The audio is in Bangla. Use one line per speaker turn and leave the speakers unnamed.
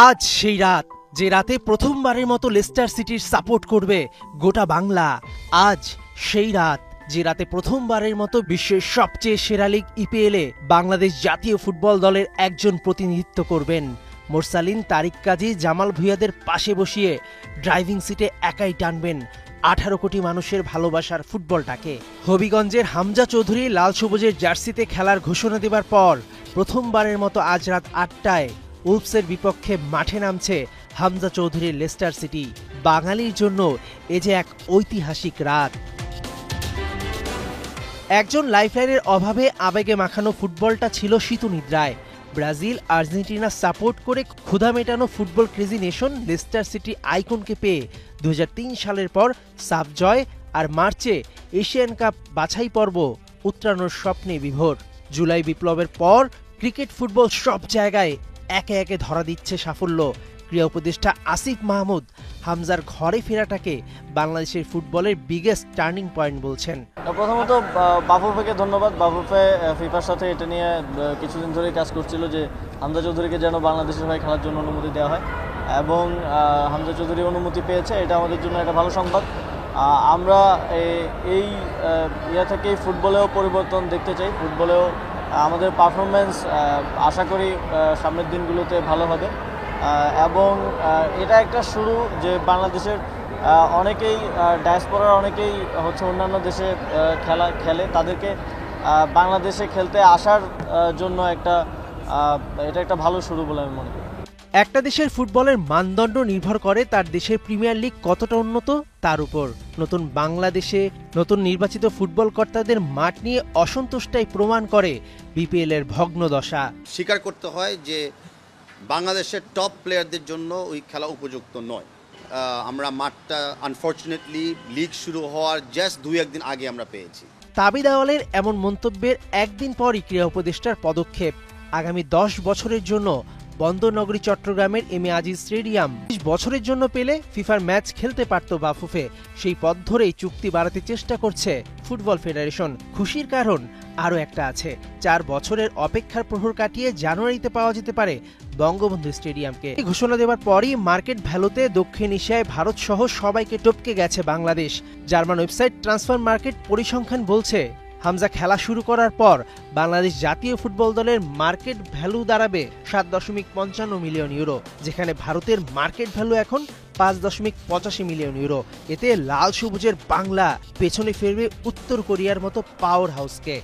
আজ সেই রাত, যে রাতে প্রথমবারের মতো লেস্টার সিটির সাপোর্ট করবে গোটা বাংলা। আজ সেই রাত, যে রাতে প্রথমবারের মতো বিশ্বের সবচেয়ে সেরা লীগ ইপিএলে বাংলাদেশ জাতীয় ফুটবল দলের একজন প্রতিনিধিত্ব করবেন। মোরসালিন, তারিক কাজী, জামাল ভুঁইয়াদের পাশে বসিয়ে ড্রাইভিং সিটে একাই টানবেন 18 কোটি মানুষের ভালোবাসার ফুটবলটাকে। হবিগঞ্জের হামজা চৌধুরী লাল সবুজের জার্সিতে খেলার ঘোষণা দেবার পর প্রথমবারের মতো আজ রাত 8টায় উলফসের বিপক্ষে মাঠে নামছে হামজা চৌধুরীর লেস্টার সিটি। বাঙালির জন্য এ যে এক ঐতিহাসিক রাত। একজন লাইফলাইনের অভাবে আবেগে মাখানো ফুটবলটা ছিল শীতনিদ্রায়। ব্রাজিল, আর্জেন্টিনা সাপোর্ট করে ক্ষুধা মেটানো football crazy nation Leicester City আইকনকে পেয়ে 2003 সালের পর সাফ জয়, আর মার্চে এশিয়ান কাপ বাছাই পর্ব উত্তরানোর স্বপ্নে বিভোর। জুলাই বিপ্লবের পর ক্রিকেট ফুটবল সব জায়গায় একে একে ধরা দিচ্ছে সাফল্য। ক্রীড়া উপদেষ্টা আসিফ মাহমুদ হামজার ঘরে ফেরাটাকে বাংলাদেশের ফুটবলের বিগেস্ট টার্নিং পয়েন্ট বলছেন।
প্রথমত বাফুফেকে ধন্যবাদ। বাফুফে ফিফার সাথে এটা নিয়ে কিছুদিন ধরেই কাজ করছিল যে হামজা চৌধুরীকে যেন বাংলাদেশের হয়ে খেলার জন্য অনুমতি দেওয়া হয়, এবং হামজা চৌধুরী অনুমতি পেয়েছে। এটা আমাদের জন্য একটা ভালো সংবাদ। আমরা এই থেকেই ফুটবলেও পরিবর্তন দেখতে চাই। ফুটবলেও আমাদের পারফরমেন্স আশা করি সামনের দিনগুলোতে ভালো হবে, এবং এটা একটা শুরু যে বাংলাদেশের অনেকেই ডায়াসপোরার অনেকেই অন্যান্য দেশে খেলে, তাদেরকে বাংলাদেশে খেলতে আসার জন্য এটা একটা ভালো শুরু বলে আমি মনে করি।
একটা দেশের ফুটবলের মানদণ্ড নির্ভর করে তার দেশের প্রিমিয়ার লিগ কতটা উন্নত তার উপর। নতুন বাংলাদেশে নতুন নির্বাচিত ফুটবল কর্তাদের মাঠ নিয়ে অসন্তুষ্টাই প্রমাণ করে বিপিএল এর ভগ্ন দশা।
স্বীকার করতে হয় যে বাংলাদেশের টপ প্লেয়ারদের জন্য ওই খেলা উপযুক্ত নয়। আমরা মাঠটা আনফর্চুনেটলি লিগ শুরু হওয়ার জাস্ট 2-1 দিন আগে আমরা পেয়েছি।
তাবিদ আওয়ালের এমন মন্তব্যের একদিন পরই ক্রীড়া উপদেষ্টার পদক্ষেপ। আগামী 10 বছরের জন্য বন্দরনগরী চট্টগ্রামের এমএ আজিজ স্টেডিয়াম 20 বছরের জন্য পেলে ফিফার ম্যাচ খেলতে পারত বাফুফে। সেই পথ ধরেই চুক্তি বাড়াতে চেষ্টা করছে ফুটবল ফেডারেশন। খুশির কারণ আরও একটা আছে। 4 বছরের অপেক্ষার প্রহর কাটিয়ে জানুয়ারিতে পাওয়া যেতে পারে বঙ্গবন্ধু স্টেডিয়ামকে। ঘোষণা দেওয়ার পরই মার্কেট ভ্যালুতে দক্ষিণ এশিয়ায় ভারত সহ সবাইকে টপকে গেছে Bangladesh. German website transfer market পরিসংখ্যান বলছে হামজা খেলা শুরু করার পর বাংলাদেশ জাতীয় ফুটবল দলের মার্কেট ভ্যালু দাঁড়াবে 7.55 মিলিয়ন ইউরো, যেখানে ভারতের মার্কেট ভ্যালু এখন 5.85 মিলিয়ন ইউরো। এতে লাল সবুজের বাংলা পেছনে ফেরবে উত্তর কোরিয়ার মতো পাওয়ার হাউসকে।